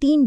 3